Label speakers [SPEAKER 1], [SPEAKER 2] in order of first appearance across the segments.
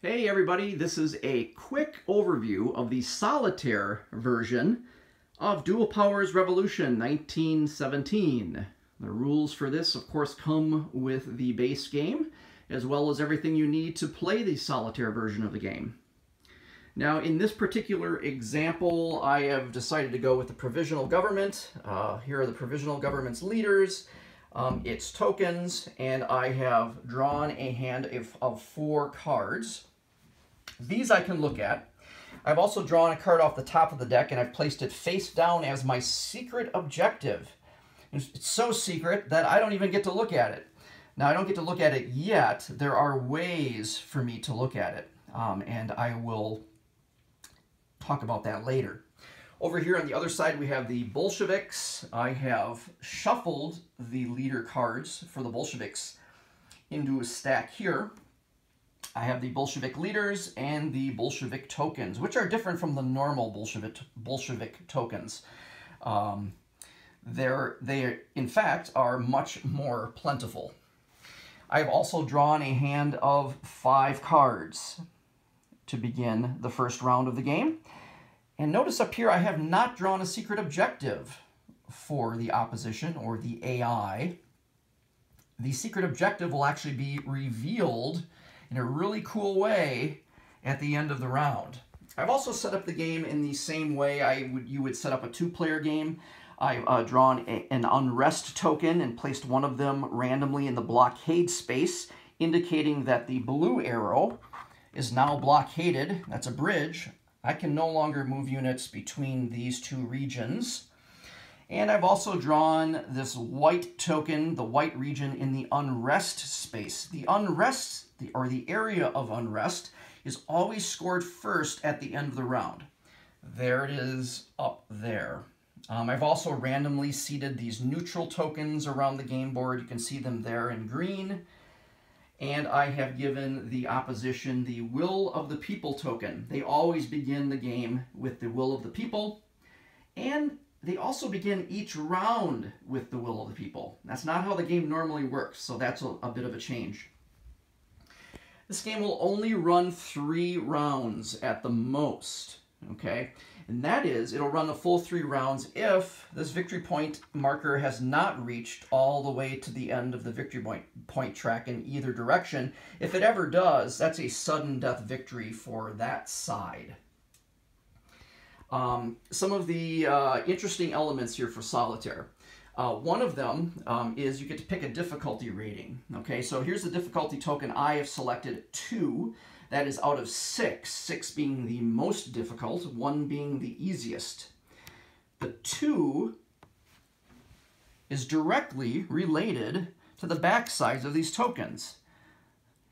[SPEAKER 1] Hey everybody, this is a quick overview of the Solitaire version of Dual Powers Revolution 1917. The rules for this, of course, come with the base game, as well as everything you need to play the Solitaire version of the game. Now, in this particular example, I have decided to go with the provisional government. Here are the provisional government's leaders, its tokens, and I have drawn a hand of 4 cards. These I can look at. I've also drawn a card off the top of the deck, and I've placed it face down as my secret objective. It's so secret that I don't even get to look at it. Now, I don't get to look at it yet. There are ways for me to look at it, and I will talk about that later. Over here on the other side, we have the Bolsheviks. I have shuffled the leader cards for the Bolsheviks into a stack here. I have the Bolshevik leaders and the Bolshevik tokens, which are different from the normal Bolshevik tokens. They, in fact, are much more plentiful. I've also drawn a hand of 5 cards to begin the first round of the game. And notice up here I have not drawn a secret objective for the opposition or the AI. The secret objective will actually be revealed in a really cool way at the end of the round. I've also set up the game in the same way you would set up a 2-player game. I've drawn an unrest token and placed one of them randomly in the blockade space, indicating that the blue arrow is now blockaded. That's a bridge. I can no longer move units between these 2 regions. And I've also drawn this white token, the white region, in the unrest space. The unrest, or the area of unrest, is always scored first at the end of the round. There it is up there. I've also randomly seeded these neutral tokens around the game board. You can see them there in green. And I have given the opposition the Will of the People token. They always begin the game with the Will of the People, and they also begin each round with the Will of the People. That's not how the game normally works, so that's a bit of a change. This game will only run 3 rounds at the most, okay? And that is, it'll run the full 3 rounds if this victory point marker has not reached all the way to the end of the victory point track in either direction. If it ever does, that's a sudden death victory for that side. Some of the interesting elements here for Solitaire. One of them is you get to pick a difficulty rating. Okay, so here's the difficulty token. I have selected 2. That is out of 6, 6 being the most difficult, 1 being the easiest. The 2 is directly related to the back sides of these tokens.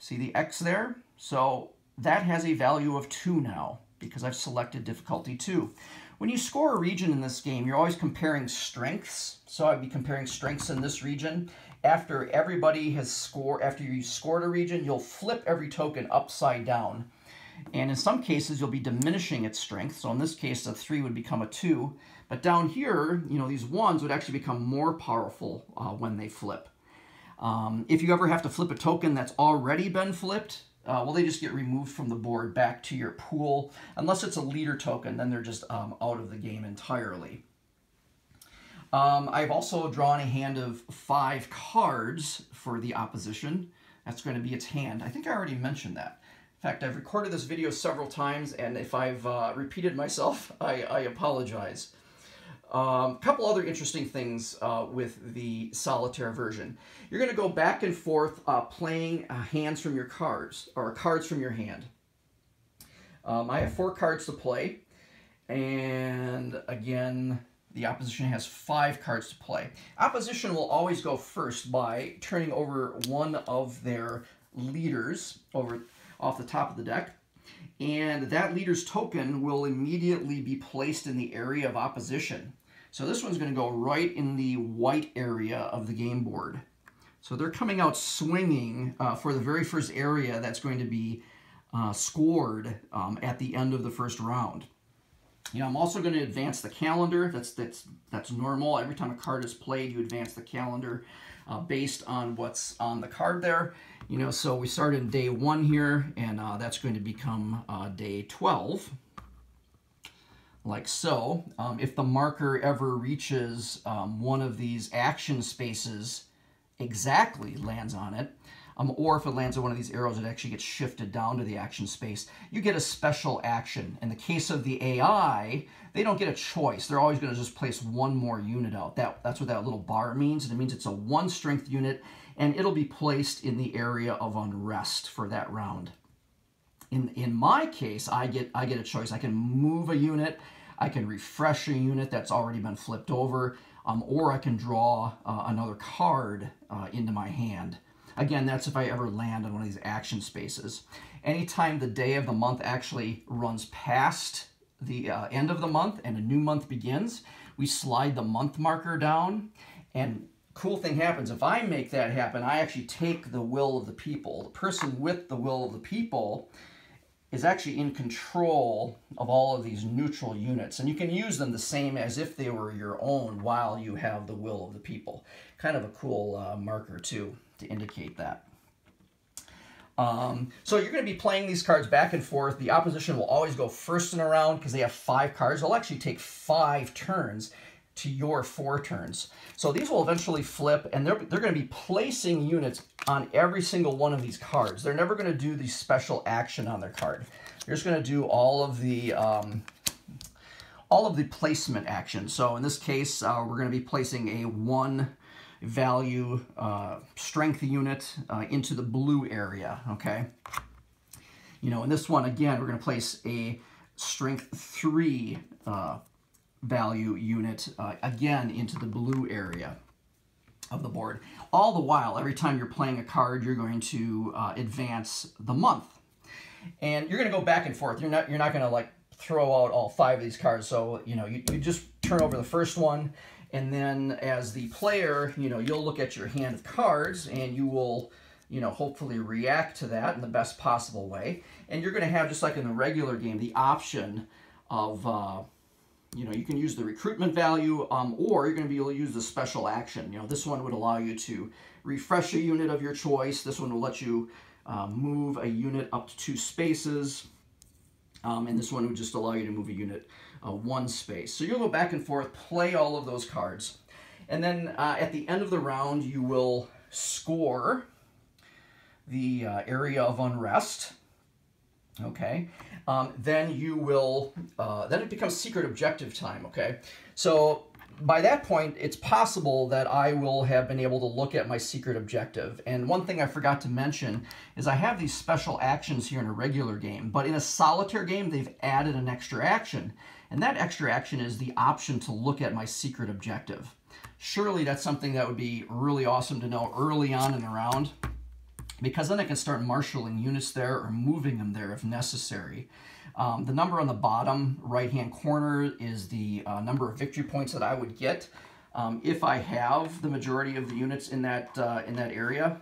[SPEAKER 1] See the X there? So that has a value of 2 now, because I've selected difficulty 2. When you score a region in this game, you're always comparing strengths. So I'd be comparing strengths in this region. After everybody has scored, after you scored a region, you'll flip every token upside down. And in some cases, you'll be diminishing its strength. So in this case, a 3 would become a 2. But down here, you know, these 1s would actually become more powerful when they flip. If you ever have to flip a token that's already been flipped, well, they just get removed from the board back to your pool. Unless it's a leader token, then they're just out of the game entirely. I've also drawn a hand of 5 cards for the opposition. That's going to be its hand. I think I already mentioned that. In fact, I've recorded this video several times, and if I've repeated myself, I apologize. A couple other interesting things with the Solitaire version. You're going to go back and forth playing hands from your cards, or cards from your hand. I have 4 cards to play, and again, the opposition has 5 cards to play. Opposition will always go first by turning over one of their leaders off the top of the deck, and that leader's token will immediately be placed in the area of opposition. So this one's going to go right in the white area of the game board. So they're coming out swinging for the very first area that's going to be scored at the end of the first round. You know, I'm also going to advance the calendar. That's normal. Every time a card is played, you advance the calendar based on what's on the card there. You know, so we start in day 1 here, and that's going to become day 12, like so. If the marker ever reaches one of these action spaces exactly, lands on it, or if it lands on one of these arrows, it actually gets shifted down to the action space, you get a special action. In the case of the AI, they don't get a choice. They're always going to just place one more unit out. That's what that little bar means. It means it's a 1 strength unit, and it'll be placed in the area of unrest for that round. In my case, I get a choice. I can move a unit, I can refresh a unit that's already been flipped over, or I can draw another card into my hand. Again, that's if I ever land on one of these action spaces. Anytime the day of the month actually runs past the end of the month and a new month begins, we slide the month marker down, and cool thing happens. If I make that happen, I actually take the will of the people. The person with the will of the people is actually in control of all of these neutral units, and you can use them the same as if they were your own while you have the will of the people. Kind of a cool marker too, to indicate that. So you're going to be playing these cards back and forth. The opposition will always go first in a round because they have 5 cards. They'll actually take 5 turns to your 4 turns. So these will eventually flip, and they're going to be placing units on every single one of these cards. They're never going to do the special action on their card. They're just going to do all of the placement actions. So in this case, we're going to be placing a 1 value strength unit into the blue area, okay? You know, in this one, again, we're going to place a strength 3 value unit again into the blue area of the board. All the while, every time you're playing a card, you're going to advance the month. And you're going to go back and forth. You're not going to like throw out all 5 of these cards. So, you know, you just turn over the first one, and then as the player, you know, you'll look at your hand of cards, and you will, you know, hopefully react to that in the best possible way. And you're going to have, just like in the regular game, the option of, you know, you can use the recruitment value, or you're going to be able to use the special action. You know, this one would allow you to refresh a unit of your choice. This one will let you move a unit up to 2 spaces. And this one would just allow you to move a unit 1 space. So you'll go back and forth, play all of those cards. And then at the end of the round, you will score the area of unrest. Okay. Then you will, then it becomes secret objective time, okay? So by that point, it's possible that I will have been able to look at my secret objective. And one thing I forgot to mention is I have these special actions here in a regular game, but in a solitaire game, they've added an extra action. And that extra action is the option to look at my secret objective. Surely that's something that would be really awesome to know early on in the round, because then I can start marshaling units there or moving them there if necessary. The number on the bottom right-hand corner is the number of victory points that I would get if I have the majority of the units in that area.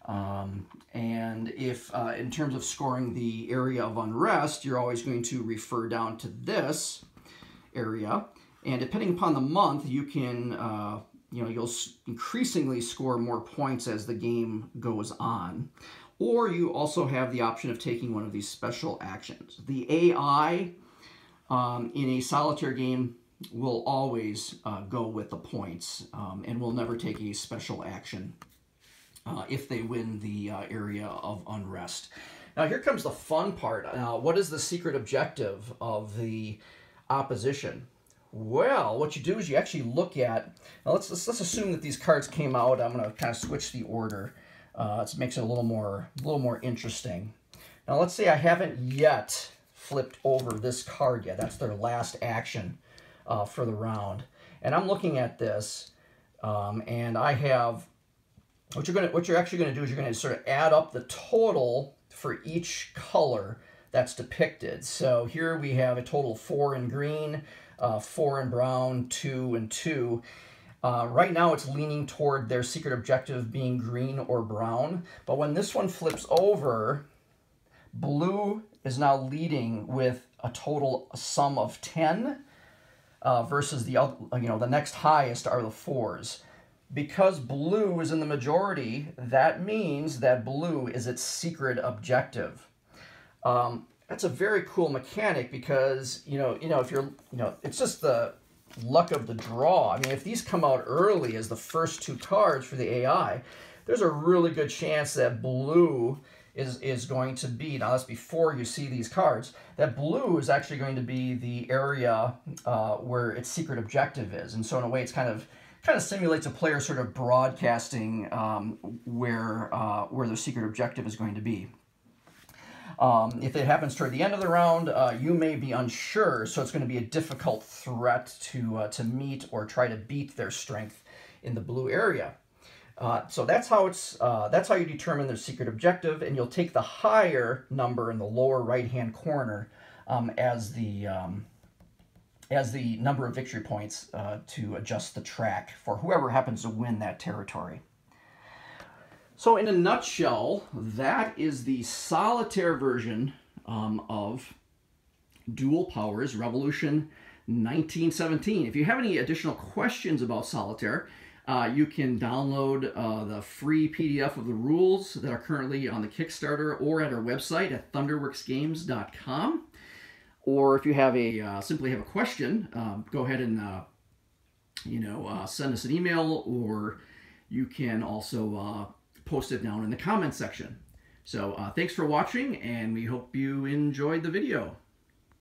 [SPEAKER 1] And if, in terms of scoring the area of unrest, you're always going to refer down to this area. And depending upon the month, you can, you know, you'll increasingly score more points as the game goes on. Or you also have the option of taking one of these special actions. The AI in a solitaire game will always go with the points and will never take a special action if they win the area of unrest. Now here comes the fun part. What is the secret objective of the opposition? Well, what you do is you actually look at, now let's assume that these cards came out. I'm going to kind of switch the order. It makes it a little more interesting. Now let's say I haven't yet flipped over this card yet. That's their last action for the round. And I'm looking at this, and I have, what you're actually going to do is you're going to sort of add up the total for each color that's depicted. So here we have a total of 4 in green, 4 in brown, 2 and 2. Right now it's leaning toward their secret objective being green or brown, but when this one flips over, blue is now leading with a total sum of 10 versus the next highest are the 4s. because blue is in the majority, that means that blue is its secret objective. That's a very cool mechanic because, if you're, it's just the luck of the draw. I mean, if these come out early as the first two cards for the AI, there's a really good chance that blue is going to be, now that's before you see these cards, that blue is actually going to be the area where its secret objective is. And so in a way, it's kind of simulates a player sort of broadcasting where their secret objective is going to be. If it happens toward the end of the round, you may be unsure, so it's going to be a difficult threat to meet or try to beat their strength in the blue area. So that's how you determine their secret objective, and you'll take the higher number in the lower right-hand corner as the number of victory points to adjust the track for whoever happens to win that territory. So in a nutshell, that is the Solitaire version of Dual Powers Revolution 1917. If you have any additional questions about Solitaire, you can download the free PDF of the rules that are currently on the Kickstarter or at our website at thunderworksgames.com. Or if you have simply have a question, go ahead and send us an email, or you can also post it down in the comment section. So thanks for watching, and we hope you enjoyed the video.